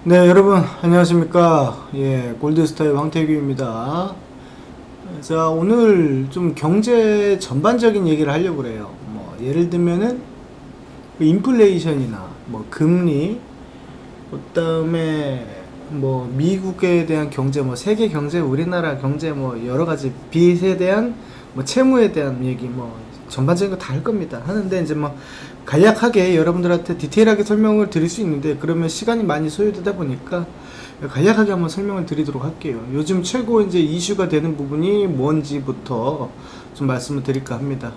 네, 여러분 안녕하십니까? 골드스타의 황태규입니다. 자, 오늘 좀 경제 전반적인 얘기를 하려고 그래요. 예를 들면은 인플레이션이나 금리, 그다음에 미국에 대한 경제, 세계 경제, 우리나라 경제, 여러 가지 빚에 대한 채무에 대한 얘기, 전반적인 거 다 할 겁니다. 하는데 이제 간략하게 여러분들한테 디테일하게 설명을 드릴 수 있는데, 그러면 시간이 많이 소요되다 보니까 간략하게 한번 설명을 드리도록 할게요. 요즘 최고 이제 이슈가 되는 부분이 뭔지부터 좀 말씀을 드릴까 합니다.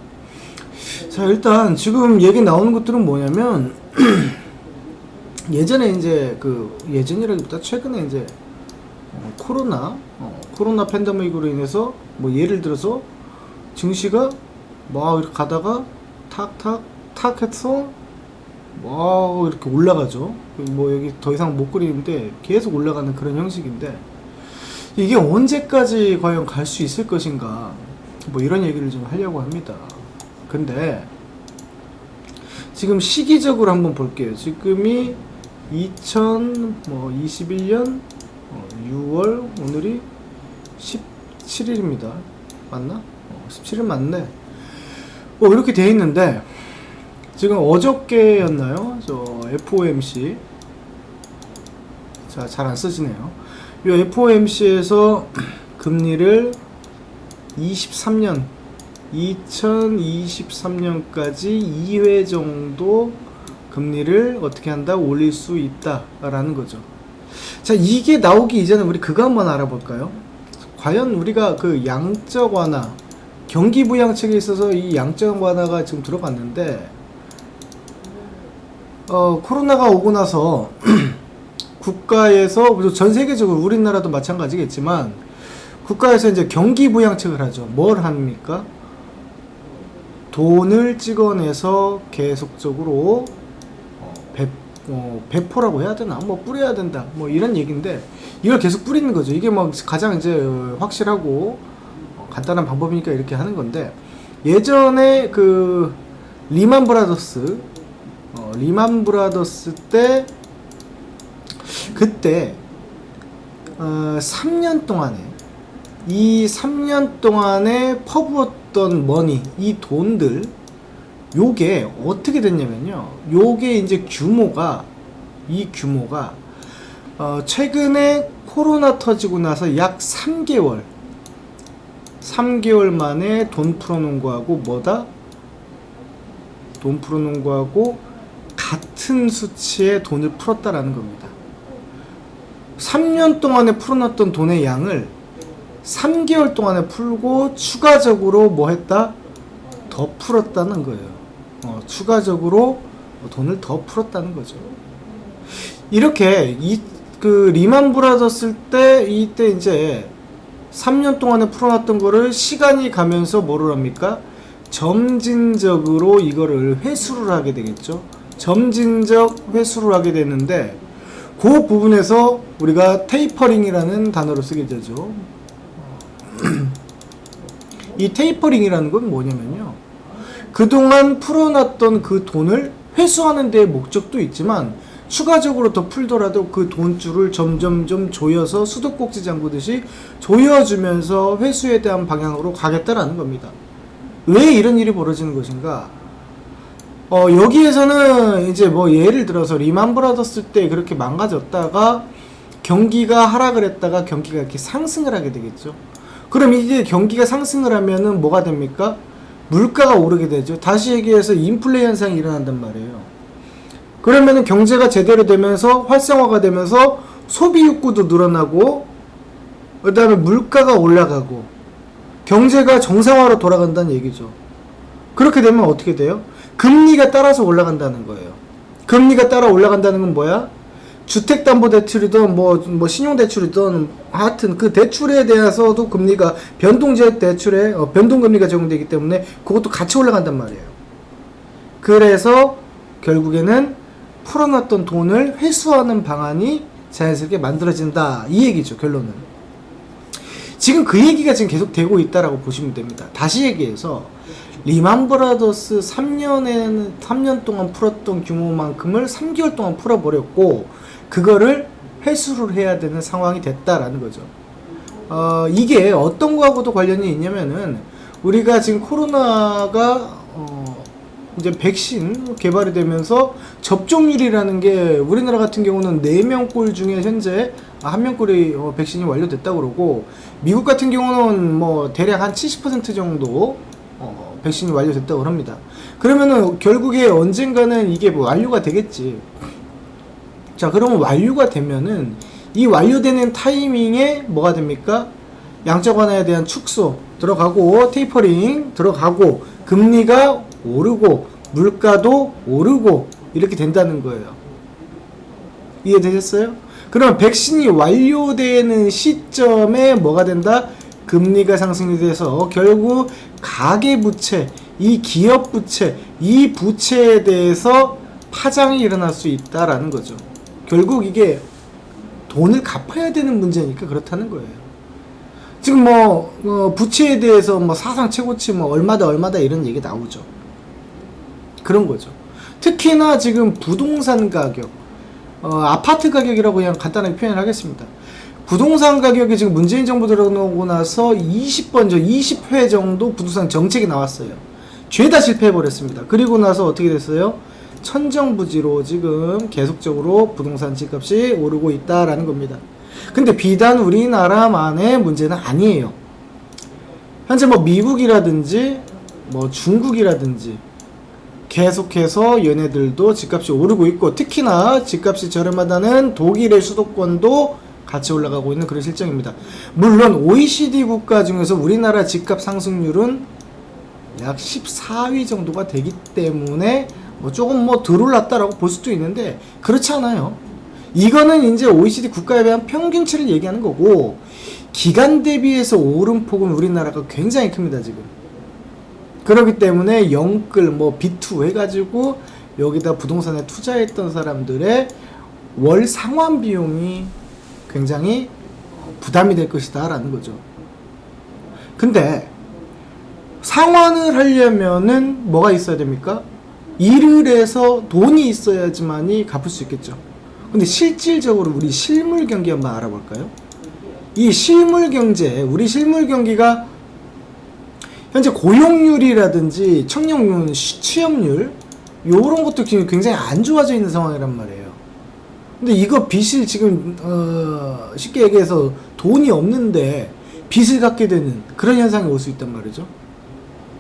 자, 일단 지금 얘기 나오는 것들은 뭐냐면 예전에 이제 예전이라기보다 최근에 이제 코로나 팬데믹으로 인해서 예를 들어서 증시가 이렇게 가다가 탁 해서 이렇게 올라가죠. 여기 더 이상 못 그리는데 계속 올라가는 그런 형식인데, 이게 언제까지 과연 갈 수 있을 것인가, 이런 얘기를 좀 하려고 합니다. 근데 지금 시기적으로 한번 볼게요. 지금이 2021년 6월, 오늘이 17일입니다. 맞나? 17일 맞네. 이렇게 돼 있는데, 지금 어저께였나요? 저 FOMC. 자, 잘 안 쓰지네요. 이 FOMC에서 금리를 2023년까지 2회 정도 금리를 어떻게 한다? 올릴 수 있다라는 거죠. 자, 이게 나오기 이전에 우리 그거 한번 알아볼까요? 과연 우리가 그 양적 완화, 경기 부양책에 있어서 이 양적 완화가 지금 들어갔는데, 코로나가 오고 나서 국가에서, 전 세계적으로 우리나라도 마찬가지겠지만, 국가에서 이제 경기 부양책을 하죠. 뭘 합니까? 돈을 찍어내서 계속적으로 배포라고 해야 되나? 뿌려야 된다. 이런 얘기인데, 이걸 계속 뿌리는 거죠. 이게 가장 이제 확실하고 간단한 방법이니까 이렇게 하는 건데, 예전에 리만 브라더스 때, 그때 3년 동안에, 이 3년 동안에 퍼부었던 머니, 이 돈들, 요게 어떻게 됐냐면요, 요게 이제 이 규모가 최근에 코로나 터지고 나서 약 3개월 만에 돈 풀어놓은 거하고 돈 풀어놓은 거하고 같은 수치의 돈을 풀었다라는 겁니다. 3년 동안에 풀어놨던 돈의 양을 3개월 동안에 풀고 추가적으로 더 풀었다는 거예요. 추가적으로 돈을 더 풀었다는 거죠. 이렇게 리만 브라더스 때, 이때 이제 3년 동안에 풀어놨던 거를 시간이 가면서 뭐를 합니까? 점진적으로 이거를 회수를 하게 되겠죠. 점진적 회수를 하게 되는데, 그 부분에서 우리가 테이퍼링이라는 단어를 쓰게 되죠. 이 테이퍼링이라는 건 뭐냐면요, 그동안 풀어놨던 그 돈을 회수하는 데의 목적도 있지만, 추가적으로 더 풀더라도 그 돈줄을 점점점 조여서 수도꼭지 잠그듯이 조여주면서 회수에 대한 방향으로 가겠다라는 겁니다. 왜 이런 일이 벌어지는 것인가? 여기에서는 이제 예를 들어서 리만 브라더스 때 그렇게 망가졌다가 경기가 하락을 했다가 경기가 이렇게 상승을 하게 되겠죠. 그럼 이게 경기가 상승을 하면은 뭐가 됩니까? 물가가 오르게 되죠. 다시 얘기해서 인플레 현상이 일어난단 말이에요. 그러면은 경제가 제대로 되면서 활성화가 되면서 소비 욕구도 늘어나고, 그 다음에 물가가 올라가고 경제가 정상화로 돌아간다는 얘기죠. 그렇게 되면 어떻게 돼요? 금리가 따라서 올라간다는 거예요. 금리가 따라 올라간다는 건 뭐야? 주택담보대출이든 신용대출이든 하여튼 그 대출에 대해서도 금리가 대출에 변동금리가 적용되기 때문에 그것도 같이 올라간단 말이에요. 그래서 결국에는 풀어놨던 돈을 회수하는 방안이 자연스럽게 만들어진다, 이 얘기죠. 결론은 지금 그 얘기가 지금 계속 되고 있다라고 보시면 됩니다. 다시 얘기해서 리만 브라더스 3년 동안 풀었던 규모만큼을 3개월 동안 풀어버렸고, 그거를 회수를 해야 되는 상황이 됐다라는 거죠. 이게 어떤 거하고도 관련이 있냐면은 우리가 지금 코로나가 이제 백신 개발이 되면서 접종률이라는 게 우리나라 같은 경우는 4명꼴 중에 현재 1명꼴이 백신이 완료됐다고 그러고, 미국 같은 경우는 뭐 대략 한 70% 정도 백신이 완료됐다고 합니다. 그러면은 결국에 언젠가는 이게 뭐 완료가 되겠지. 자, 그러면 완료가 되면은 이 완료되는 타이밍에 뭐가 됩니까? 양적 완화에 대한 축소 들어가고, 테이퍼링 들어가고, 금리가 오르고, 물가도 오르고, 이렇게 된다는 거예요. 이해되셨어요? 그럼 백신이 완료되는 시점에 뭐가 된다? 금리가 상승이 돼서 결국 가계부채, 이 기업부채, 이 부채에 대해서 파장이 일어날 수 있다라는 거죠. 결국 이게 돈을 갚아야 되는 문제니까 그렇다는 거예요. 지금 부채에 대해서 사상 최고치 얼마다 이런 얘기 나오죠. 그런 거죠. 특히나 지금 부동산 가격, 아파트 가격이라고 그냥 간단하게 표현을 하겠습니다. 부동산 가격이 지금 문재인 정부 들어오고 나서 20회 정도 부동산 정책이 나왔어요. 죄다 실패해버렸습니다. 그리고 나서 어떻게 됐어요? 천정부지로 지금 계속적으로 부동산 집값이 오르고 있다라는 겁니다. 근데 비단 우리나라만의 문제는 아니에요. 현재 미국이라든지 중국이라든지 계속해서 얘네들도 집값이 오르고 있고, 특히나 집값이 저렴하다는 독일의 수도권도 같이 올라가고 있는 그런 실정입니다. 물론 OECD 국가 중에서 우리나라 집값 상승률은 약 14위 정도가 되기 때문에 조금 덜 올랐다라고 볼 수도 있는데, 그렇지 않아요. 이거는 이제 OECD 국가에 대한 평균치를 얘기하는 거고, 기간 대비해서 오름폭은 우리나라가 굉장히 큽니다, 지금. 그렇기 때문에 영끌 B2 해가지고 여기다 부동산에 투자했던 사람들의 월 상환 비용이 굉장히 부담이 될 것이다 라는 거죠. 근데 상환을 하려면은 뭐가 있어야 됩니까? 일을 해서 돈이 있어야지만이 갚을 수 있겠죠. 근데 실질적으로 우리 실물 경기 한번 알아볼까요? 이 실물 경제, 우리 실물 경기가 현재 고용률이라든지 청년율, 취업률 요런 것도 굉장히 안 좋아져 있는 상황이란 말이에요. 근데 이거 빚을 지금 쉽게 얘기해서 돈이 없는데 빚을 갖게 되는 그런 현상이 올 수 있단 말이죠.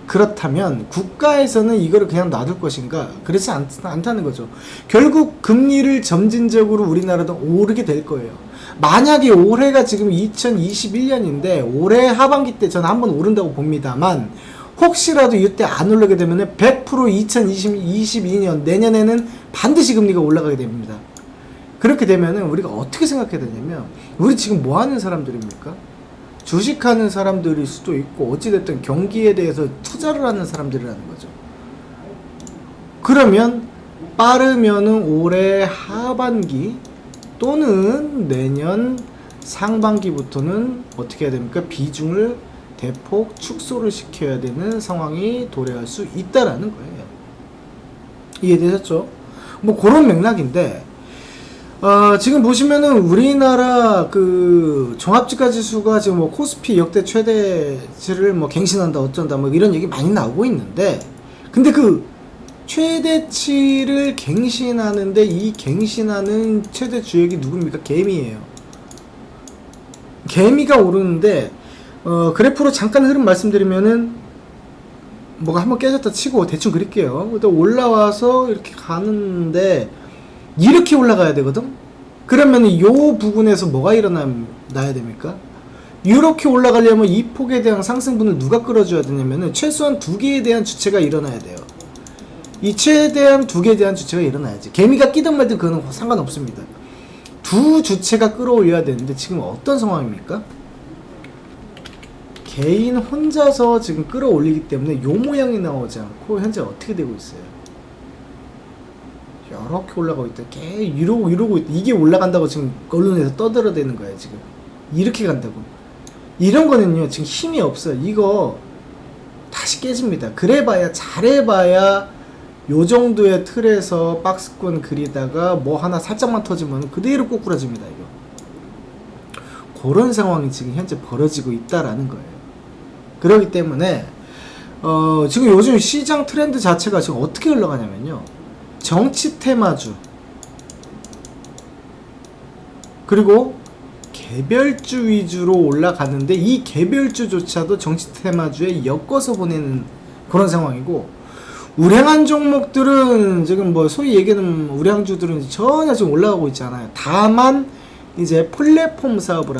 그렇다면 국가에서는 이거를 그냥 놔둘 것인가? 그렇지 않다는 거죠. 결국 금리를 점진적으로 우리나라도 오르게 될 거예요. 만약에 올해가 지금 2021년인데 올해 하반기 때 저는 한번 오른다고 봅니다만, 혹시라도 이때 안 오르게 되면 100% 2022년 내년에는 반드시 금리가 올라가게 됩니다. 그렇게 되면은 우리가 어떻게 생각해야 되냐면, 우리 지금 뭐 하는 사람들입니까? 주식하는 사람들일 수도 있고, 어찌됐든 경기에 대해서 투자를 하는 사람들이라는 거죠. 그러면 빠르면은 올해 하반기 또는 내년 상반기부터는 어떻게 해야 됩니까? 비중을 대폭 축소를 시켜야 되는 상황이 도래할 수 있다라는 거예요. 이해되셨죠? 그런 맥락인데, 지금 보시면은 우리나라 그 종합지가 지수가 지금 코스피 역대 최대치를 갱신한다 어쩐다 이런 얘기 많이 나오고 있는데, 근데 그 최대치를 갱신하는데 이 갱신하는 최대 주역이 누굽니까? 개미예요. 개미가 오르는데 그래프로 잠깐 흐름 말씀드리면은 뭐가 한번 깨졌다 치고 대충 그릴게요. 근데 올라와서 이렇게 가는데 이렇게 올라가야 되거든? 그러면 이 부분에서 뭐가 일어나야 됩니까? 이렇게 올라가려면 이 폭에 대한 상승분을 누가 끌어줘야 되냐면은 최소한 두 개에 대한 주체가 일어나야 돼요. 이 최대한 두 개에 대한 주체가 일어나야지. 개미가 끼든 말든 그거는 상관없습니다. 두 주체가 끌어올려야 되는데 지금 어떤 상황입니까? 개인 혼자서 지금 끌어올리기 때문에 요 모양이 나오지 않고 현재 어떻게 되고 있어요? 이렇게 올라가고 있다. 이러고 있다. 이게 올라간다고 지금 언론에서 떠들어대는 거야 지금. 이렇게 간다고. 이런 거는요 지금 힘이 없어요. 이거 다시 깨집니다. 그래봐야 잘해봐야 요 정도의 틀에서 박스권 그리다가 뭐 하나 살짝만 터지면 그대로 꼬꾸라집니다 이거. 그런 상황이 지금 현재 벌어지고 있다라는 거예요. 그렇기 때문에 지금 요즘 시장 트렌드 자체가 지금 어떻게 흘러가냐면요, 정치 테마주 그리고 개별주 위주로 올라가는데, 이 개별주조차도 정치 테마주에 엮어서 보내는 그런 상황이고, 우량한 종목들은 지금 뭐 소위 얘기하는 우량주들은 전혀 지금 올라가고 있지 않아요. 다만 이제 플랫폼 사업을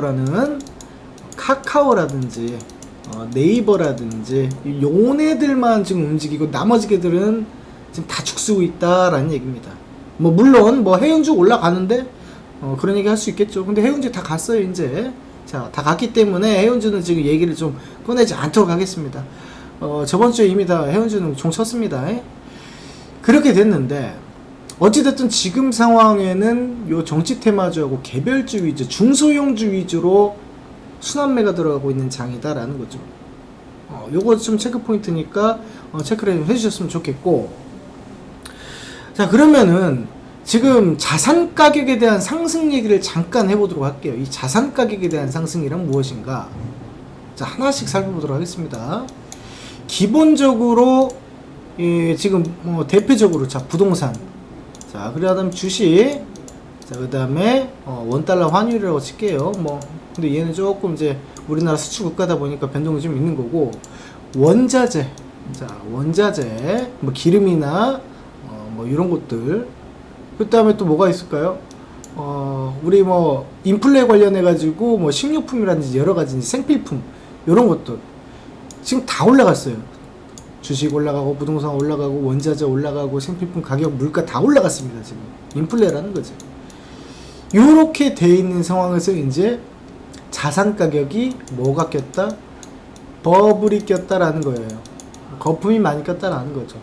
하는 카카오라든지 네이버라든지 요네들만 지금 움직이고, 나머지 개들은 지금 다 죽쓰고 있다라는 얘기입니다. 뭐 물론 뭐 해운주 올라가는데 그런 얘기 할 수 있겠죠. 근데 해운주 다 갔어요 이제. 자, 다 갔기 때문에 해운주는 지금 얘기를 좀 꺼내지 않도록 하겠습니다. 저번 주에 이미 다 해운주는 종 쳤습니다. 그렇게 됐는데, 어찌됐든 지금 상황에는 요 정치 테마주하고 개별주 위주, 중소형주 위주로 순환매가 들어가고 있는 장이다라는 거죠. 요거 좀 체크 포인트니까 체크를 해주셨으면 좋겠고, 자, 그러면은 지금 자산 가격에 대한 상승 얘기를 잠깐 해보도록 할게요. 이 자산 가격에 대한 상승이란 무엇인가? 자, 하나씩 살펴보도록 하겠습니다. 기본적으로 지금 대표적으로 자, 부동산, 자, 그다음 주식, 자, 그다음에 원달러 환율이라고 칠게요. 뭐 근데 얘는 조금 이제 우리나라 수출 국가다 보니까 변동이 좀 있는 거고, 원자재, 자, 원자재, 뭐 기름이나 뭐 이런 것들. 그다음에 또 뭐가 있을까요? 우리 뭐 인플레 관련해 가지고 뭐 식료품이라든지 여러 가지 생필품, 이런 것들 지금 다 올라갔어요. 주식 올라가고, 부동산 올라가고, 원자재 올라가고, 생필품 가격, 물가 다 올라갔습니다. 지금 인플레라는 거지. 요렇게 돼 있는 상황에서 이제 자산 가격이 뭐가 꼈다? 버블이 꼈다라는 거예요. 거품이 많이 꼈다라는 거죠.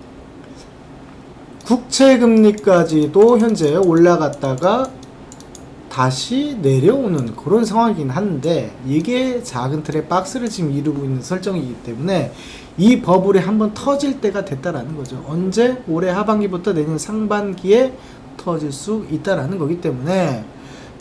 국채금리까지도 현재 올라갔다가 다시 내려오는 그런 상황이긴 한데, 이게 작은 틀의 박스를 지금 이루고 있는 설정이기 때문에 이 버블이 한번 터질 때가 됐다라는 거죠. 언제? 올해 하반기부터 내년 상반기에 터질 수 있다라는 거기 때문에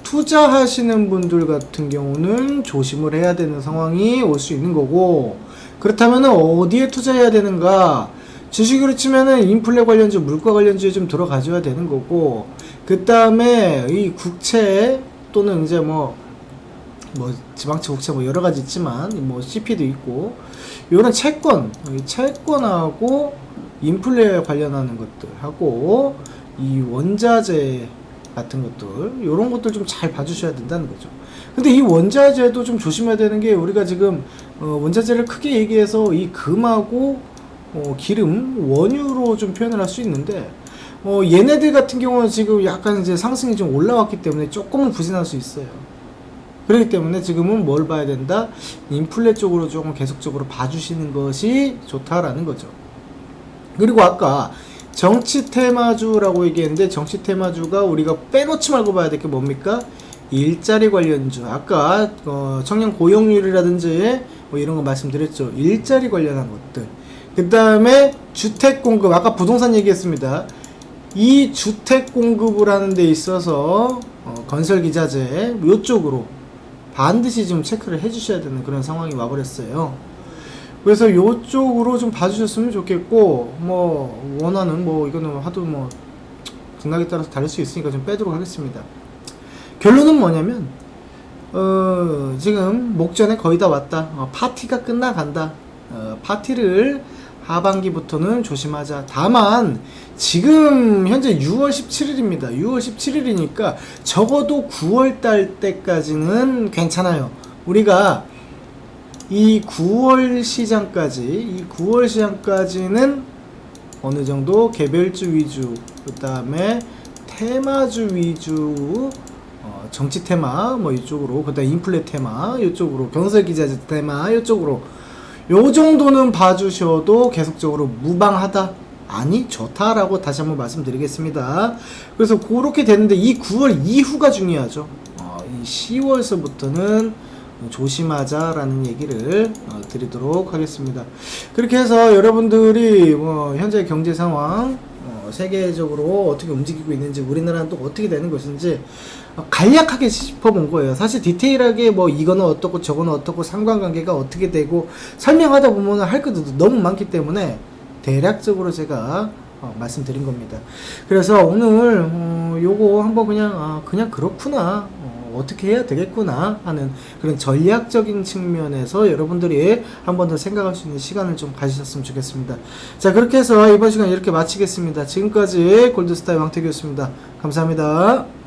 투자하시는 분들 같은 경우는 조심을 해야 되는 상황이 올 수 있는 거고, 그렇다면 어디에 투자해야 되는가? 주식으로 치면은 인플레 관련주, 물가 관련주에 좀 들어가줘야 되는 거고, 그 다음에 이 국채 또는 이제 뭐 지방채, 국채 뭐 여러 가지 있지만 뭐 CP도 있고, 요런 채권하고 인플레 관련하는 것들 하고 이 원자재 같은 것들, 요런 것들 좀 잘 봐주셔야 된다는 거죠. 근데 이 원자재도 좀 조심해야 되는 게, 우리가 지금 원자재를 크게 얘기해서 이 금하고 기름, 원유로 좀 표현을 할 수 있는데, 얘네들 같은 경우는 지금 약간 이제 상승이 좀 올라왔기 때문에 조금은 부진할 수 있어요. 그렇기 때문에 지금은 뭘 봐야 된다? 인플레 쪽으로 조금 계속적으로 봐주시는 것이 좋다라는 거죠. 그리고 아까 정치 테마주라고 얘기했는데, 정치 테마주가 우리가 빼놓지 말고 봐야 될 게 뭡니까? 일자리 관련주. 아까 청년 고용률이라든지 뭐 이런 거 말씀드렸죠. 일자리 관련한 것들. 그 다음에 주택 공급, 아까 부동산 얘기했습니다. 이 주택 공급을 하는 데 있어서 건설기자재 요쪽으로 반드시 좀 체크를 해주셔야 되는 그런 상황이 와버렸어요. 그래서 요쪽으로 좀 봐주셨으면 좋겠고, 뭐 원하는 뭐 이거는 하도 뭐 등락에 따라서 다를 수 있으니까 좀 빼도록 하겠습니다. 결론은 뭐냐면 지금 목전에 거의 다 왔다. 파티가 끝나간다. 파티를 하반기부터는 조심하자. 다만 지금 현재 6월 17일입니다. 6월 17일이니까 적어도 9월달 때까지는 괜찮아요. 우리가 이 9월 시장까지는 어느 정도 개별주 위주, 그 다음에 테마주 위주, 정치 테마 뭐 이쪽으로, 그 다음에 인플레 테마 이쪽으로, 건설기자재 테마 이쪽으로, 요 정도는 봐주셔도 계속적으로 무방하다, 아니 좋다라고 다시 한번 말씀드리겠습니다. 그래서 그렇게 되는데, 이 9월 이후가 중요하죠. 이 10월서부터는 조심하자라는 얘기를 드리도록 하겠습니다. 그렇게 해서 여러분들이 현재 경제 상황 세계적으로 어떻게 움직이고 있는지, 우리나라는 또 어떻게 되는 것인지 간략하게 짚어본 거예요. 사실 디테일하게 뭐 이거는 어떻고 저거는 어떻고 상관관계가 어떻게 되고 설명하다 보면 할 것도 너무 많기 때문에 대략적으로 제가 말씀드린 겁니다. 그래서 오늘 요거 한번 그냥 그렇구나, 어떻게 해야 되겠구나 하는 그런 전략적인 측면에서 여러분들이 한 번 더 생각할 수 있는 시간을 좀 가지셨으면 좋겠습니다. 자, 그렇게 해서 이번 시간 이렇게 마치겠습니다. 지금까지 골드스타의 왕태기였습니다. 감사합니다.